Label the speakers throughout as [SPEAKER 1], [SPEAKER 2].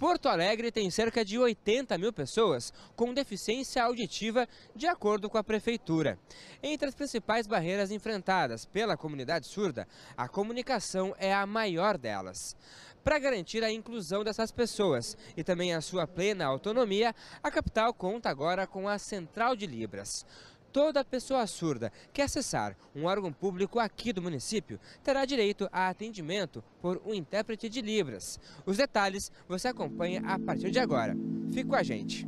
[SPEAKER 1] Porto Alegre tem cerca de 80 mil pessoas com deficiência auditiva, de acordo com a Prefeitura. Entre as principais barreiras enfrentadas pela comunidade surda, a comunicação é a maior delas. Para garantir a inclusão dessas pessoas e também a sua plena autonomia, a capital conta agora com a Central de Libras. Toda pessoa surda que acessar um órgão público aqui do município terá direito a atendimento por um intérprete de Libras. Os detalhes você acompanha a partir de agora. Fique com a gente.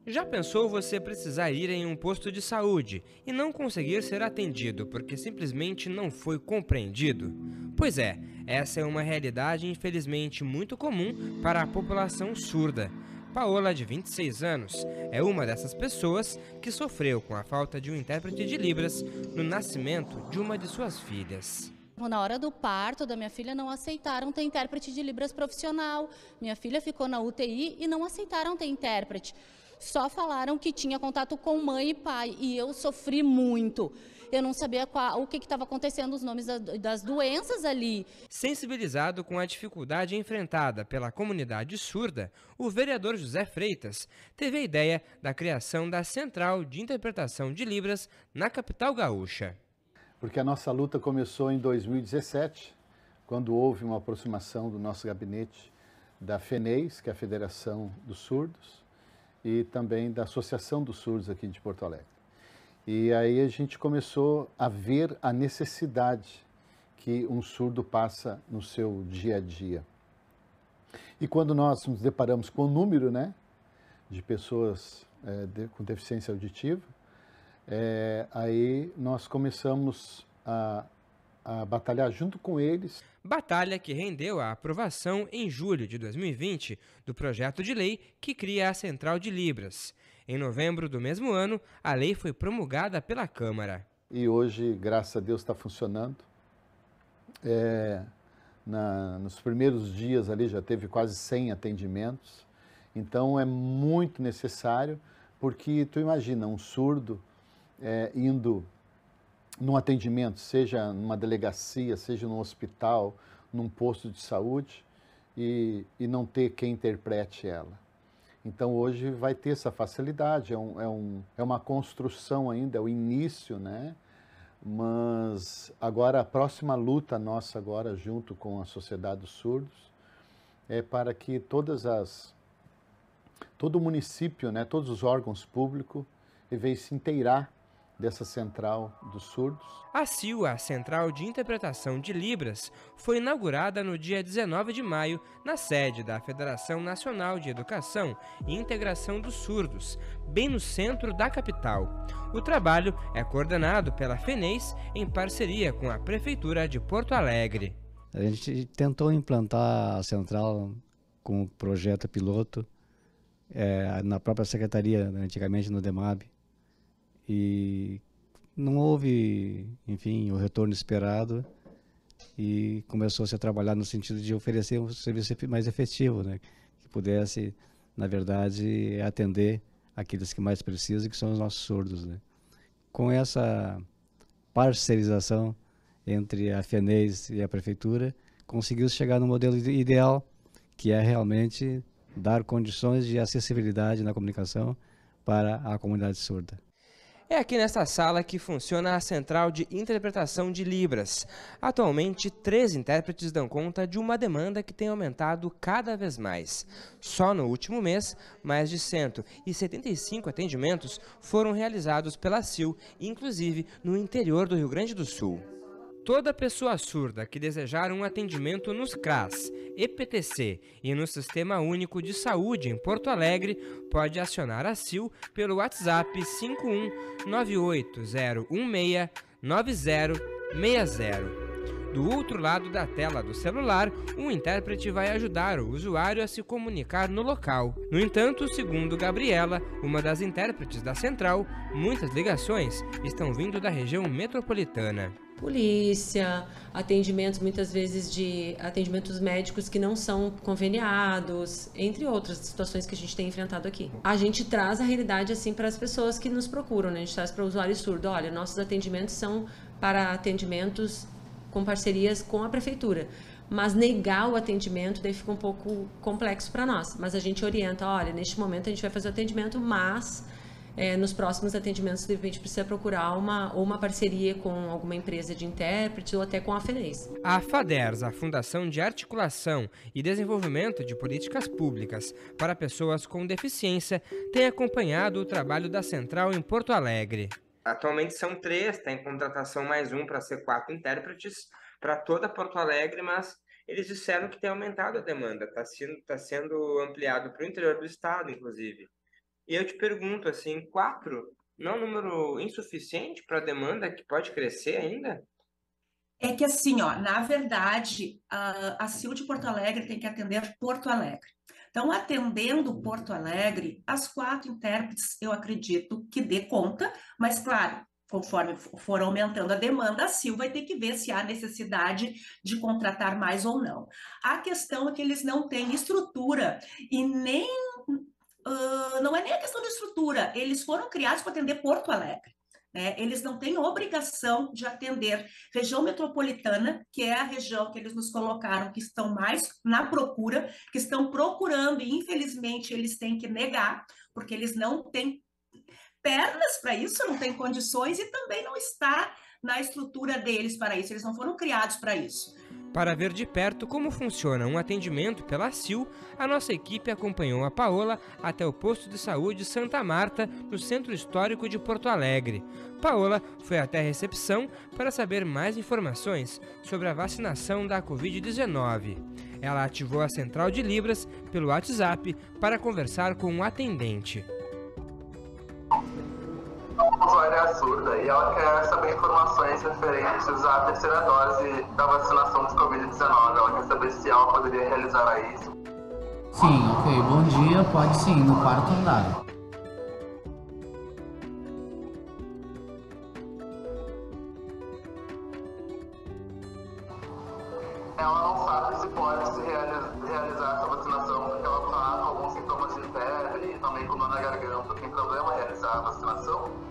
[SPEAKER 1] Já pensou você precisar ir em um posto de saúde e não conseguir ser atendido porque simplesmente não foi compreendido? Pois é, essa é uma realidade infelizmente muito comum para a população surda. Paola, de 26 anos, é uma dessas pessoas que sofreu com a falta de um intérprete de Libras no nascimento de uma de suas filhas.
[SPEAKER 2] Na hora do parto da minha filha não aceitaram ter intérprete de Libras profissional. Minha filha ficou na UTI e não aceitaram ter intérprete. Só falaram que tinha contato com mãe e pai e eu sofri muito. Eu não sabia o que estava acontecendo, os nomes das doenças ali.
[SPEAKER 1] Sensibilizado com a dificuldade enfrentada pela comunidade surda, o vereador José Freitas teve a ideia da criação da Central de Interpretação de Libras na capital gaúcha.
[SPEAKER 3] Porque a nossa luta começou em 2017, quando houve uma aproximação do nosso gabinete da FENEIS, que é a Federação dos Surdos, e também da Associação dos Surdos aqui de Porto Alegre. E aí a gente começou a ver a necessidade que um surdo passa no seu dia a dia. E quando nós nos deparamos com o número, né, de pessoas com deficiência auditiva, aí nós começamos a batalhar junto com eles.
[SPEAKER 1] Batalha que rendeu a aprovação em julho de 2020 do projeto de lei que cria a Central de Libras. Em novembro do mesmo ano, a lei foi promulgada pela Câmara.
[SPEAKER 3] E hoje, graças a Deus, está funcionando. Nos primeiros dias ali já teve quase 100 atendimentos. Então é muito necessário, porque tu imagina um surdo indo num atendimento, seja numa delegacia, seja num hospital, num posto de saúde, e não ter quem interprete ela. Então hoje vai ter essa facilidade, é uma construção ainda, é o início, né? Mas agora a próxima luta nossa agora, junto com a Sociedade dos Surdos, é para que todo o município, né, todos os órgãos públicos, venham se inteirar dessa Central dos Surdos.
[SPEAKER 1] A CIL, a Central de Interpretação de Libras, foi inaugurada no dia 19 de maio na sede da Federação Nacional de Educação e Integração dos Surdos, bem no centro da capital. O trabalho é coordenado pela FENEIS em parceria com a Prefeitura de Porto Alegre.
[SPEAKER 4] A gente tentou implantar a central com o projeto piloto na própria secretaria, antigamente no DEMAB. E não houve, enfim, o retorno esperado e começou-se a trabalhar no sentido de oferecer um serviço mais efetivo, né? Que pudesse, na verdade, atender aqueles que mais precisam, que são os nossos surdos, né? Com essa parcerização entre a FENEIS e a Prefeitura, conseguiu-se chegar no modelo ideal, que é realmente dar condições de acessibilidade na comunicação para a comunidade surda.
[SPEAKER 1] É aqui nesta sala que funciona a Central de Interpretação de Libras. Atualmente, 3 intérpretes dão conta de uma demanda que tem aumentado cada vez mais. Só no último mês, mais de 175 atendimentos foram realizados pela CIL, inclusive no interior do Rio Grande do Sul. Toda pessoa surda que desejar um atendimento nos CRAS, EPTC e no Sistema Único de Saúde em Porto Alegre pode acionar a CIL pelo WhatsApp 51980169060. Do outro lado da tela do celular, um intérprete vai ajudar o usuário a se comunicar no local. No entanto, segundo Gabriela, uma das intérpretes da central, muitas ligações estão vindo da região metropolitana.
[SPEAKER 5] Polícia, atendimentos muitas vezes de atendimentos médicos que não são conveniados, entre outras situações que a gente tem enfrentado aqui. A gente traz a realidade assim para as pessoas que nos procuram, né? A gente traz para o usuário surdo, olha, nossos atendimentos são para atendimentos com parcerias com a prefeitura, mas negar o atendimento daí fica um pouco complexo para nós. Mas a gente orienta, olha, neste momento a gente vai fazer o atendimento, mas nos próximos atendimentos de repente precisa procurar uma parceria com alguma empresa de intérprete ou até com a FENEIS.
[SPEAKER 1] A FADERS, a Fundação de Articulação e Desenvolvimento de Políticas Públicas para Pessoas com Deficiência, tem acompanhado o trabalho da Central em Porto Alegre. Atualmente são 3, está em contratação mais um para ser 4 intérpretes para toda Porto Alegre, mas eles disseram que tem aumentado a demanda, está sendo ampliado para o interior do estado, inclusive. E eu te pergunto, assim, 4 não é um número insuficiente para a demanda que pode crescer ainda?
[SPEAKER 6] É que assim, ó, na verdade, a CIL de Porto Alegre tem que atender Porto Alegre. Então, atendendo Porto Alegre, as 4 intérpretes, eu acredito que dê conta, mas claro, conforme for aumentando a demanda, a CIL vai ter que ver se há necessidade de contratar mais ou não. A questão é que eles não têm estrutura e nem... não é nem a questão de estrutura, eles foram criados para atender Porto Alegre, né? Eles não têm obrigação de atender região metropolitana, que é a região que eles nos colocaram, que estão mais na procura, que estão procurando e infelizmente eles têm que negar, porque eles não têm pernas para isso, não têm condições e também não está na estrutura deles para isso, eles não foram criados para isso.
[SPEAKER 1] Para ver de perto como funciona um atendimento pela CIL, a nossa equipe acompanhou a Paola até o posto de saúde Santa Marta, no Centro Histórico de Porto Alegre. Paola foi até a recepção para saber mais informações sobre a vacinação da Covid-19. Ela ativou a central de Libras pelo WhatsApp para conversar com um atendente.
[SPEAKER 7] A usuária é surda e ela quer saber informações referentes à terceira dose da vacinação de Covid-19. Ela quer saber se ela poderia realizar isso.
[SPEAKER 8] Sim, ok. Bom dia. Pode sim, no 4º andar.
[SPEAKER 7] Ela não sabe se pode se realizar essa vacinação porque ela está com alguns sintomas de febre e também com dor na garganta. Tem problema realizar a vacinação?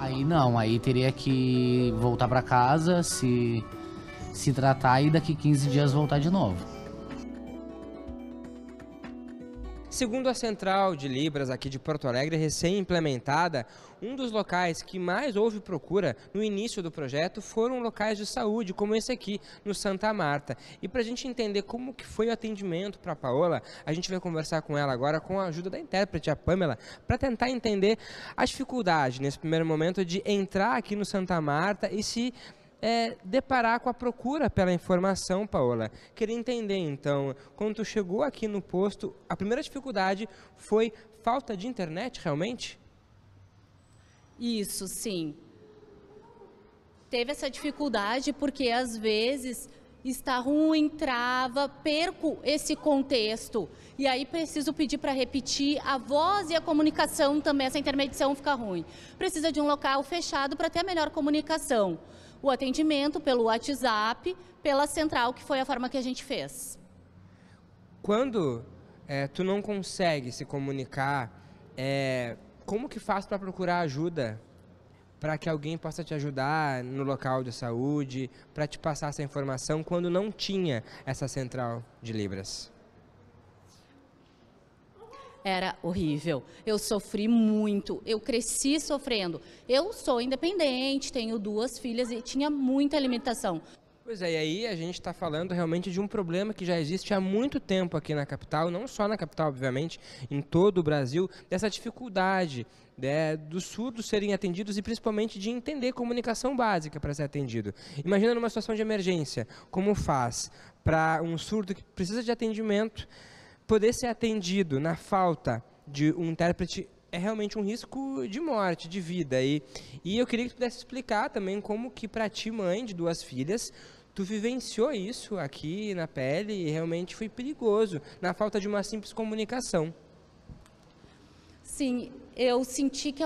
[SPEAKER 8] Aí não, aí teria que voltar para casa, se tratar e daqui 15 dias voltar de novo.
[SPEAKER 1] Segundo a Central de Libras aqui de Porto Alegre, recém-implementada, um dos locais que mais houve procura no início do projeto foram locais de saúde, como esse aqui, no Santa Marta. E para a gente entender como que foi o atendimento para a Paola, a gente vai conversar com ela agora com a ajuda da intérprete, a Pamela, para tentar entender a dificuldade, nesse primeiro momento, de entrar aqui no Santa Marta e se deparar com a procura pela informação, Paola. Queria entender, então, quando tu chegou aqui no posto, a primeira dificuldade foi falta de internet, realmente?
[SPEAKER 2] Isso, sim. Teve essa dificuldade porque, às vezes, está ruim, trava, perco esse contexto. E aí preciso pedir para repetir, a voz e a comunicação também, essa intermediação fica ruim. Precisa de um local fechado para ter a melhor comunicação. O atendimento pelo WhatsApp, pela central, que foi a forma que a gente fez.
[SPEAKER 1] Quando tu não consegue se comunicar, como que faz para procurar ajuda? Para que alguém possa te ajudar no local de saúde, para te passar essa informação quando não tinha essa central de Libras?
[SPEAKER 2] Era horrível. Eu sofri muito, eu cresci sofrendo. Eu sou independente, tenho 2 filhas e tinha muita limitação.
[SPEAKER 1] Pois é, e aí a gente está falando realmente de um problema que já existe há muito tempo aqui na capital, não só na capital, obviamente, em todo o Brasil, dessa dificuldade dos surdos serem atendidos e principalmente de entender comunicação básica para ser atendido. Imagina numa situação de emergência, como faz para um surdo que precisa de atendimento poder ser atendido na falta de um intérprete é realmente um risco de morte, de vida. E eu queria que tu pudesse explicar também como que para ti, mãe de 2 filhas, tu vivenciou isso aqui na pele e realmente foi perigoso, na falta de uma simples comunicação.
[SPEAKER 2] Sim, eu senti que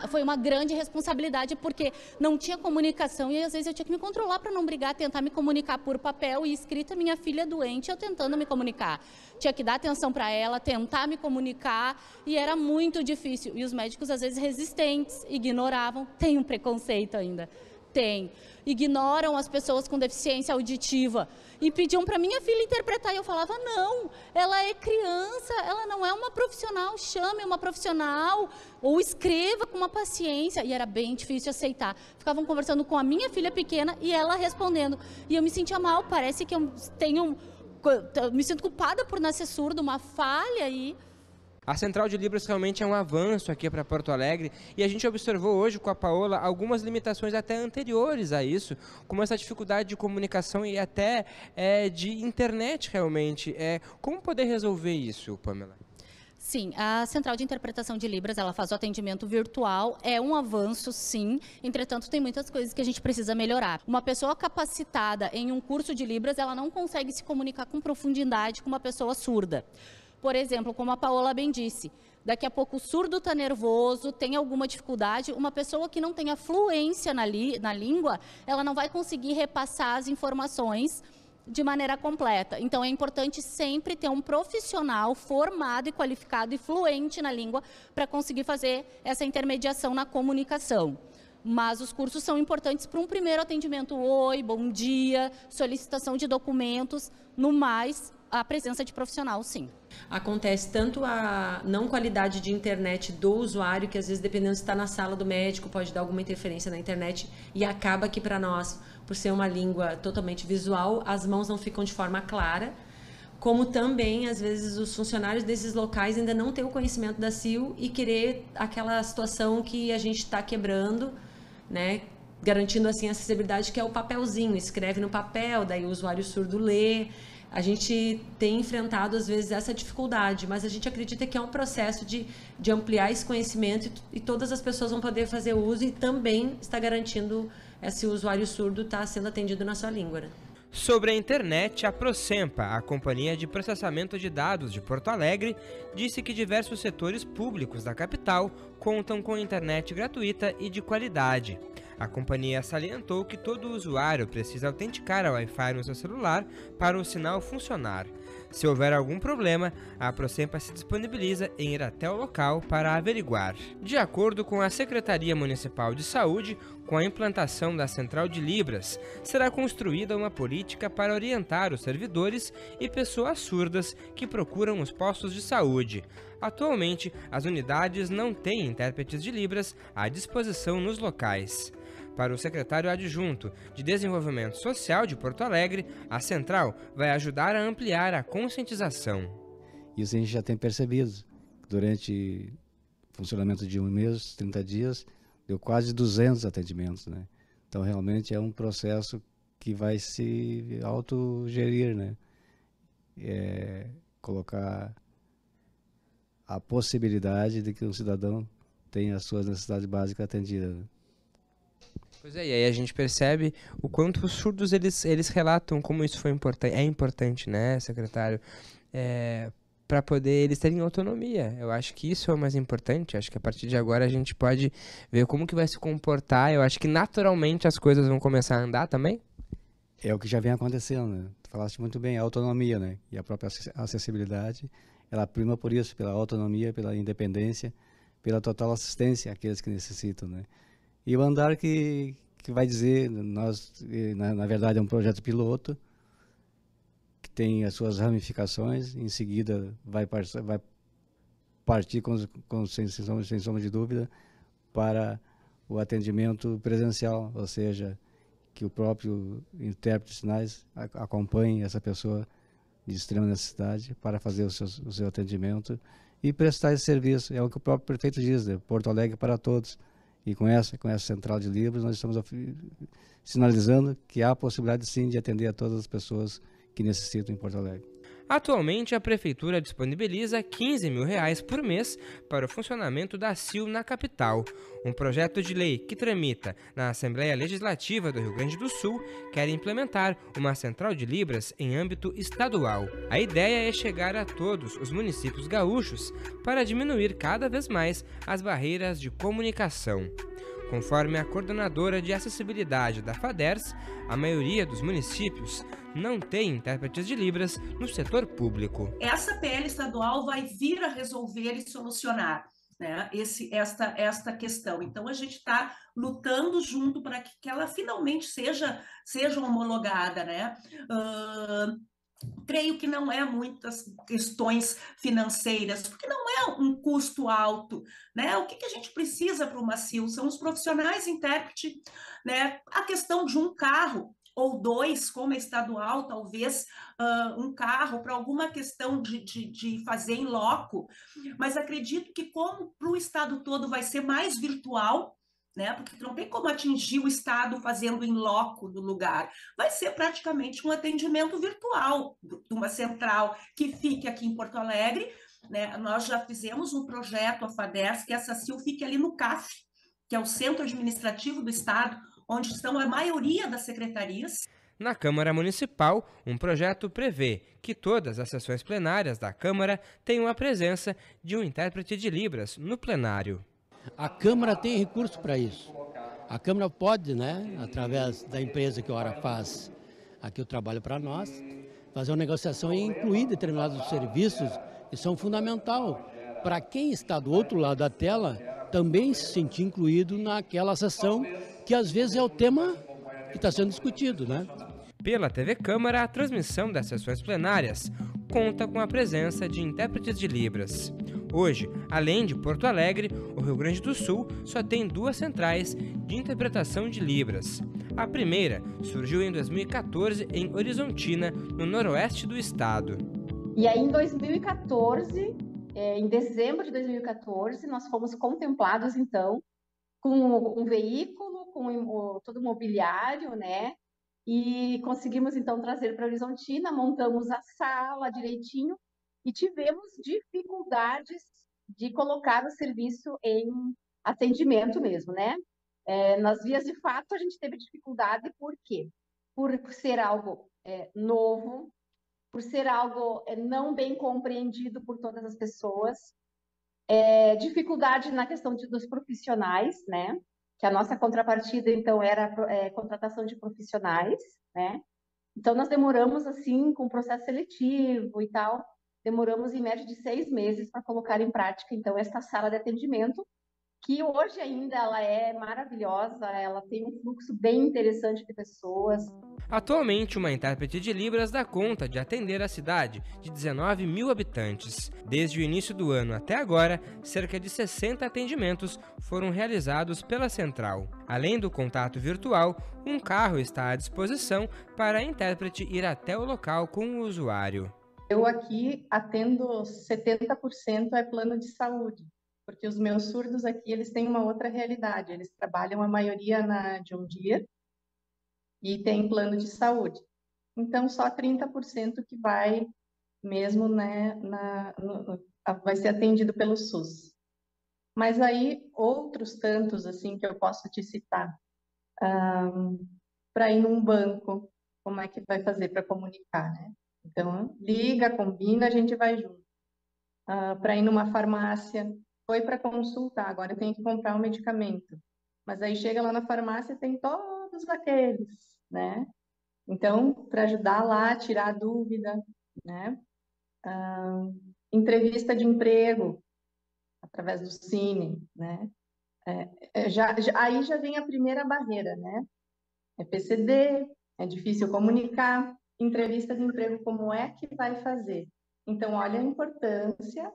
[SPEAKER 2] foi uma grande responsabilidade porque não tinha comunicação e às vezes eu tinha que me controlar para não brigar, tentar me comunicar por papel e escrita, minha filha doente, eu tentando me comunicar. Tinha que dar atenção para ela, tentar me comunicar e era muito difícil. E os médicos às vezes resistentes, ignoravam, tem um preconceito ainda. Tem. Ignoram as pessoas com deficiência auditiva e pediam para minha filha interpretar. E eu falava, não, ela é criança, ela não é uma profissional, chame uma profissional ou escreva com uma paciência. E era bem difícil aceitar. Ficavam conversando com a minha filha pequena e ela respondendo. E eu me sentia mal, parece que eu me sinto culpada por nascer surdo, uma falha aí.
[SPEAKER 1] A Central de Libras realmente é um avanço aqui para Porto Alegre e a gente observou hoje com a Paola algumas limitações até anteriores a isso, como essa dificuldade de comunicação e até de internet realmente. Como poder resolver isso, Pamela?
[SPEAKER 2] Sim, a Central de Interpretação de Libras, ela faz o atendimento virtual, é um avanço, sim, entretanto tem muitas coisas que a gente precisa melhorar. Uma pessoa capacitada em um curso de Libras, ela não consegue se comunicar com profundidade com uma pessoa surda. Por exemplo, como a Paola bem disse, daqui a pouco o surdo está nervoso, tem alguma dificuldade, uma pessoa que não tenha fluência na língua, ela não vai conseguir repassar as informações de maneira completa. Então, é importante sempre ter um profissional formado e qualificado e fluente na língua para conseguir fazer essa intermediação na comunicação. Mas os cursos são importantes para um primeiro atendimento, oi, bom dia, solicitação de documentos, no mais, a presença de profissional, sim.
[SPEAKER 5] Acontece tanto a não qualidade de internet do usuário, que às vezes, dependendo se está na sala do médico, pode dar alguma interferência na internet, e acaba que para nós, por ser uma língua totalmente visual, as mãos não ficam de forma clara, como também, às vezes, os funcionários desses locais ainda não têm o conhecimento da CIL e querer aquela situação que a gente está quebrando, né? Garantindo assim a acessibilidade, que é o papelzinho, escreve no papel, daí o usuário surdo lê. A gente tem enfrentado, às vezes, essa dificuldade, mas a gente acredita que é um processo de ampliar esse conhecimento e todas as pessoas vão poder fazer uso e também está garantindo esse usuário surdo estar sendo atendido na sua língua. Né?
[SPEAKER 1] Sobre a internet, a Prosempa, a Companhia de Processamento de Dados de Porto Alegre, disse que diversos setores públicos da capital contam com internet gratuita e de qualidade. A companhia salientou que todo usuário precisa autenticar a Wi-Fi no seu celular para o sinal funcionar. Se houver algum problema, a Prosempa se disponibiliza em ir até o local para averiguar. De acordo com a Secretaria Municipal de Saúde, com a implantação da Central de Libras, será construída uma política para orientar os servidores e pessoas surdas que procuram os postos de saúde. Atualmente, as unidades não têm intérpretes de Libras à disposição nos locais. Para o secretário adjunto de Desenvolvimento Social de Porto Alegre, a central vai ajudar a ampliar a conscientização.
[SPEAKER 4] Isso a gente já tem percebido. Durante o funcionamento de um mês, 30 dias, deu quase 200 atendimentos, né? Então, realmente é um processo que vai se autogerir, né? Colocar a possibilidade de que o cidadão tenha as suas necessidades básicas atendidas, né?
[SPEAKER 1] Pois é, e aí a gente percebe o quanto os surdos eles relatam como isso foi importante. É importante, né, secretário? Para poder eles terem autonomia. Eu acho que isso é o mais importante. Acho que a partir de agora a gente pode ver como que vai se comportar. Eu acho que naturalmente as coisas vão começar a andar também.
[SPEAKER 4] É o que já vem acontecendo, né? Tu falaste muito bem, a autonomia, né? E a própria acessibilidade, ela prima por isso, pela autonomia, pela independência, pela total assistência àqueles que necessitam, né? E o andar que vai dizer, na verdade é um projeto piloto, que tem as suas ramificações, em seguida vai partir sem sombra de dúvida para o atendimento presencial, ou seja, que o próprio intérprete de sinais acompanhe essa pessoa de extrema necessidade para fazer o seu atendimento e prestar esse serviço. É o que o próprio prefeito diz, né? Porto Alegre para todos. E com essa Central de Libras, nós estamos sinalizando que há a possibilidade, sim, de atender a todas as pessoas que necessitam em Porto Alegre.
[SPEAKER 1] Atualmente, a Prefeitura disponibiliza R$15 mil por mês para o funcionamento da CIL na capital. Um projeto de lei que tramita na Assembleia Legislativa do Rio Grande do Sul quer implementar uma Central de Libras em âmbito estadual. A ideia é chegar a todos os municípios gaúchos para diminuir cada vez mais as barreiras de comunicação. Conforme a coordenadora de acessibilidade da FADERS, a maioria dos municípios não tem intérpretes de Libras no setor público.
[SPEAKER 6] Essa PL estadual vai vir a resolver e solucionar, né, esta questão. Então, a gente está lutando junto para que ela finalmente seja homologada, né? Creio que não é muitas questões financeiras, porque não é um custo alto, né? O que a gente precisa para uma CIL são os profissionais intérprete, né? A questão de um carro ou dois, como é estadual, talvez um carro para alguma questão de fazer em loco, mas acredito que como para o estado todo vai ser mais virtual, né? Porque não tem como atingir o estado fazendo em loco do lugar. Vai ser praticamente um atendimento virtual de uma central que fique aqui em Porto Alegre, né? Nós já fizemos um projeto, a FADERS, que essa CIL fique ali no CAF, que é o Centro Administrativo do Estado, onde estão a maioria das secretarias.
[SPEAKER 1] Na Câmara Municipal, um projeto prevê que todas as sessões plenárias da Câmara tenham a presença de um intérprete de Libras no plenário.
[SPEAKER 9] A Câmara tem recurso para isso. A Câmara pode, né, através da empresa que agora faz aqui o trabalho para nós, fazer uma negociação e incluir determinados serviços que são fundamental para quem está do outro lado da tela também se sentir incluído naquela sessão que às vezes é o tema que está sendo discutido, né?
[SPEAKER 1] Pela TV Câmara, a transmissão das sessões plenárias conta com a presença de intérpretes de Libras. Hoje, além de Porto Alegre, o Rio Grande do Sul só tem 2 centrais de interpretação de Libras. A primeira surgiu em 2014 em Horizontina, no noroeste do estado.
[SPEAKER 10] E aí, em 2014, em dezembro de 2014, nós fomos contemplados, então, com um veículo, com todo o mobiliário, né? E conseguimos, então, trazer para Horizontina, montamos a sala direitinho e tivemos dificuldades de colocar o serviço em atendimento mesmo, né? Nas vias de fato, a gente teve dificuldade, por quê? Por ser algo novo, por ser algo não bem compreendido por todas as pessoas, dificuldade na questão dos profissionais, né? Que a nossa contrapartida, então, era a contratação de profissionais, né? Então, nós demoramos, assim, com o processo seletivo e tal, demoramos em média de 6 meses para colocar em prática, então, esta sala de atendimento, que hoje ainda ela é maravilhosa, ela tem um fluxo bem interessante de pessoas.
[SPEAKER 1] Atualmente, uma intérprete de Libras dá conta de atender a cidade de 19 mil habitantes. Desde o início do ano até agora, cerca de 60 atendimentos foram realizados pela central. Além do contato virtual, um carro está à disposição para a intérprete ir até o local com o usuário.
[SPEAKER 10] Eu aqui atendo 70% é plano de saúde, porque os meus surdos aqui, eles têm uma outra realidade. Eles trabalham a maioria na John Deere e tem plano de saúde. Então, só 30% que vai mesmo, né, vai ser atendido pelo SUS. Mas aí, outros tantos, assim, que eu posso te citar. Para ir num banco, como é que vai fazer para comunicar, né? Então, liga, combina, a gente vai junto. Para ir numa farmácia, foi para consultar, agora eu tenho que comprar um medicamento. Mas aí chega lá na farmácia, tem todos aqueles, né? Então, para ajudar lá, tirar a dúvida, né? Entrevista de emprego, através do Cine, né? Aí já vem a primeira barreira, né? É PCD, é difícil comunicar. Entrevista de emprego, como é que vai fazer? Então, olha a importância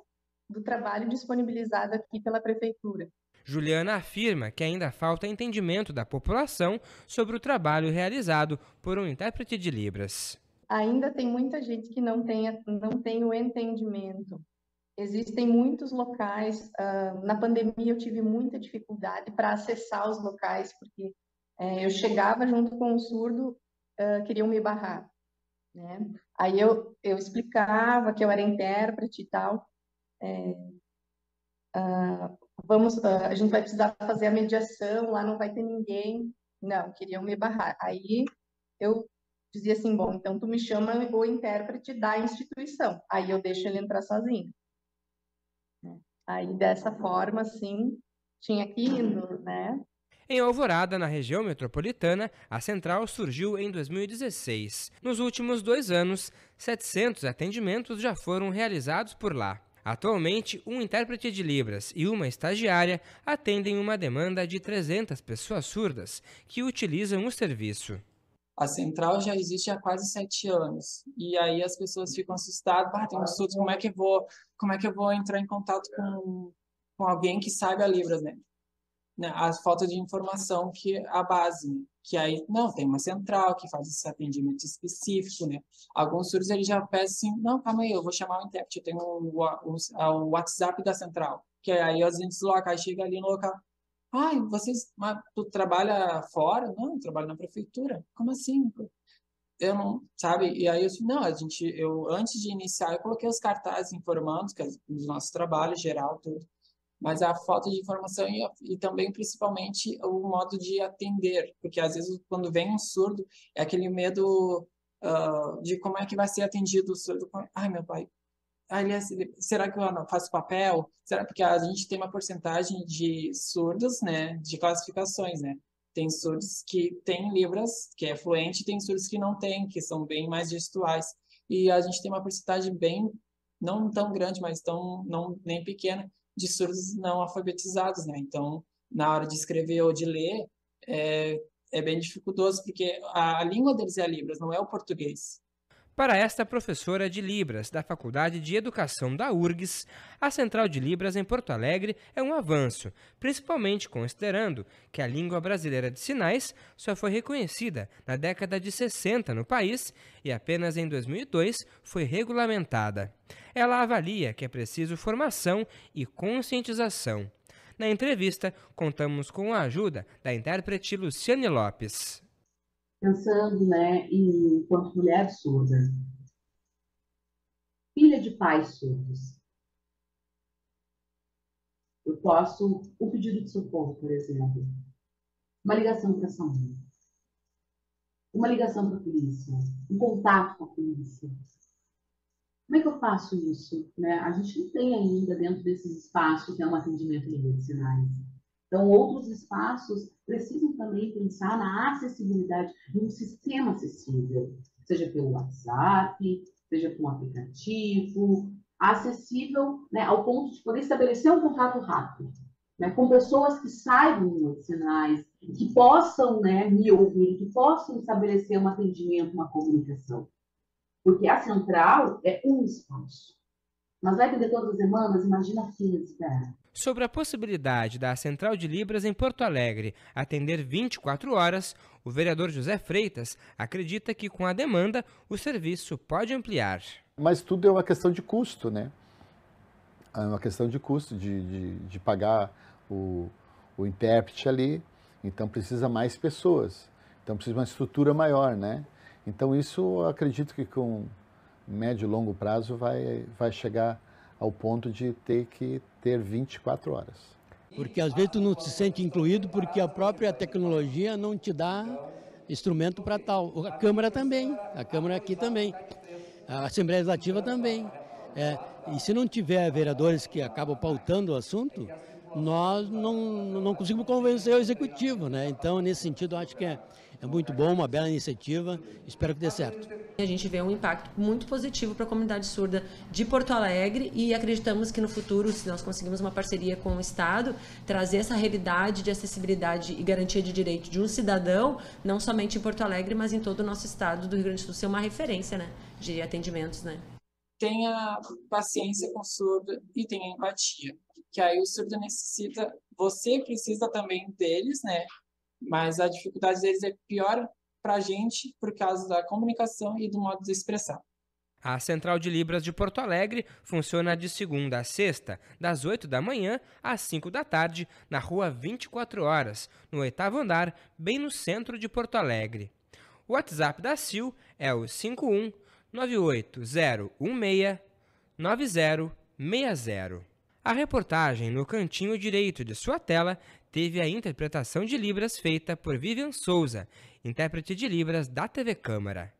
[SPEAKER 10] do trabalho disponibilizado aqui pela Prefeitura.
[SPEAKER 1] Juliana afirma que ainda falta entendimento da população sobre o trabalho realizado por um intérprete de Libras.
[SPEAKER 10] Ainda tem muita gente que não tem o entendimento. Existem muitos locais, na pandemia eu tive muita dificuldade para acessar os locais, porque eu chegava junto com um surdo, queriam me barrar, né? Aí eu explicava que eu era intérprete e tal, a gente vai precisar fazer a mediação, lá não vai ter ninguém. Não, queriam me barrar. Aí eu dizia assim, bom, então tu me chama o intérprete da instituição, aí eu deixo ele entrar sozinho. Aí dessa forma, assim, tinha que ir, né?
[SPEAKER 1] Em Alvorada, na região metropolitana, a central surgiu em 2016. Nos últimos 2 anos, 700 atendimentos já foram realizados por lá. Atualmente, um intérprete de Libras e uma estagiária atendem uma demanda de 300 pessoas surdas que utilizam o serviço.
[SPEAKER 11] A central já existe há quase 7 anos, e aí as pessoas ficam assustadas, tem um surdo, como é que eu vou entrar em contato com alguém que saiba Libras, né? A falta de informação que é a base, né? Que aí, não, tem uma central que faz esse atendimento específico, né? Alguns surdos, eles já pedem assim, não, calma aí, eu vou chamar o intérprete, eu tenho o WhatsApp da central, que aí às vezes o local chega ali no local, mas tu trabalha fora? Não, eu trabalho na prefeitura. Como assim? Eu não, sabe? E aí eu disse, não, eu antes de iniciar, eu coloquei os cartazes informando que os nossos trabalhos, geral, tudo. Mas a falta de informação e também, principalmente, o modo de atender. Porque, às vezes, quando vem um surdo, é aquele medo de como é que vai ser atendido o surdo. Ai, meu pai, será que eu não faço papel? Será? Porque a gente tem uma porcentagem de surdos, né, de classificações, né? Tem surdos que têm Libras, que é fluente, e tem surdos que não têm, que são bem mais gestuais. E a gente tem uma porcentagem bem, não tão grande, mas nem pequena, de surdos não alfabetizados, né? Então, na hora de escrever ou de ler, é bem dificultoso, porque a língua deles é a Libras, não é o português.
[SPEAKER 1] Para esta professora de Libras da Faculdade de Educação da URGS, a Central de Libras em Porto Alegre é um avanço, principalmente considerando que a língua brasileira de sinais só foi reconhecida na década de 60 no país e apenas em 2002 foi regulamentada. Ela avalia que é preciso formação e conscientização. Na entrevista, contamos com a ajuda da intérprete Luciane Lopes.
[SPEAKER 12] Pensando, né, enquanto mulher surda, filha de pais surdos, eu posso, um pedido de socorro, por exemplo, uma ligação para a SAMU, uma ligação para a polícia, um contato com a polícia. Como é que eu faço isso? Né? A gente não tem ainda dentro desses espaços que é um atendimento em língua de sinais. Então, outros espaços precisam também pensar na acessibilidade de um sistema acessível, seja pelo WhatsApp, seja por um aplicativo, acessível, né, ao ponto de poder estabelecer um contato rápido, né, com pessoas que saibam língua de sinais, que possam, né, me ouvir, que possam estabelecer um atendimento, uma comunicação. Porque a central é um espaço. Mas vai atender todas as demandas? Imagina a fila de espera.
[SPEAKER 1] Sobre a possibilidade da Central de Libras em Porto Alegre atender 24 horas, o vereador José Freitas acredita que com a demanda o serviço pode ampliar.
[SPEAKER 3] Mas tudo é uma questão de custo, né? É uma questão de custo, de pagar o intérprete ali, então precisa mais pessoas, então precisa de uma estrutura maior, né? Então isso eu acredito que com médio e longo prazo vai chegar ao ponto de ter que ter 24 horas.
[SPEAKER 9] Porque às vezes tu não se sente incluído porque a própria tecnologia não te dá instrumento para tal. A Câmara também, a Câmara aqui também, a Assembleia Legislativa também. E se não tiver vereadores que acabam pautando o assunto, nós não conseguimos convencer o Executivo, né? Então, nesse sentido, eu acho que é muito bom, uma bela iniciativa, espero que dê certo.
[SPEAKER 5] A gente vê um impacto muito positivo para a comunidade surda de Porto Alegre e acreditamos que no futuro, se nós conseguirmos uma parceria com o Estado, trazer essa realidade de acessibilidade e garantia de direito de um cidadão, não somente em Porto Alegre, mas em todo o nosso estado do Rio Grande do Sul, ser uma referência, né, de atendimentos, né?
[SPEAKER 11] Tenha paciência com o surdo e tenha empatia, que aí o surdo necessita, você precisa também deles, né? Mas a dificuldade deles é pior para a gente por causa da comunicação e do modo de expressar.
[SPEAKER 1] A Central de Libras de Porto Alegre funciona de segunda a sexta, das 8 da manhã às 5 da tarde, na rua 24 horas, no 8º andar, bem no centro de Porto Alegre. O WhatsApp da CIL é o 51 98016 9060. A reportagem no cantinho direito de sua tela teve a interpretação de Libras feita por Vivian Souza, intérprete de Libras da TV Câmara.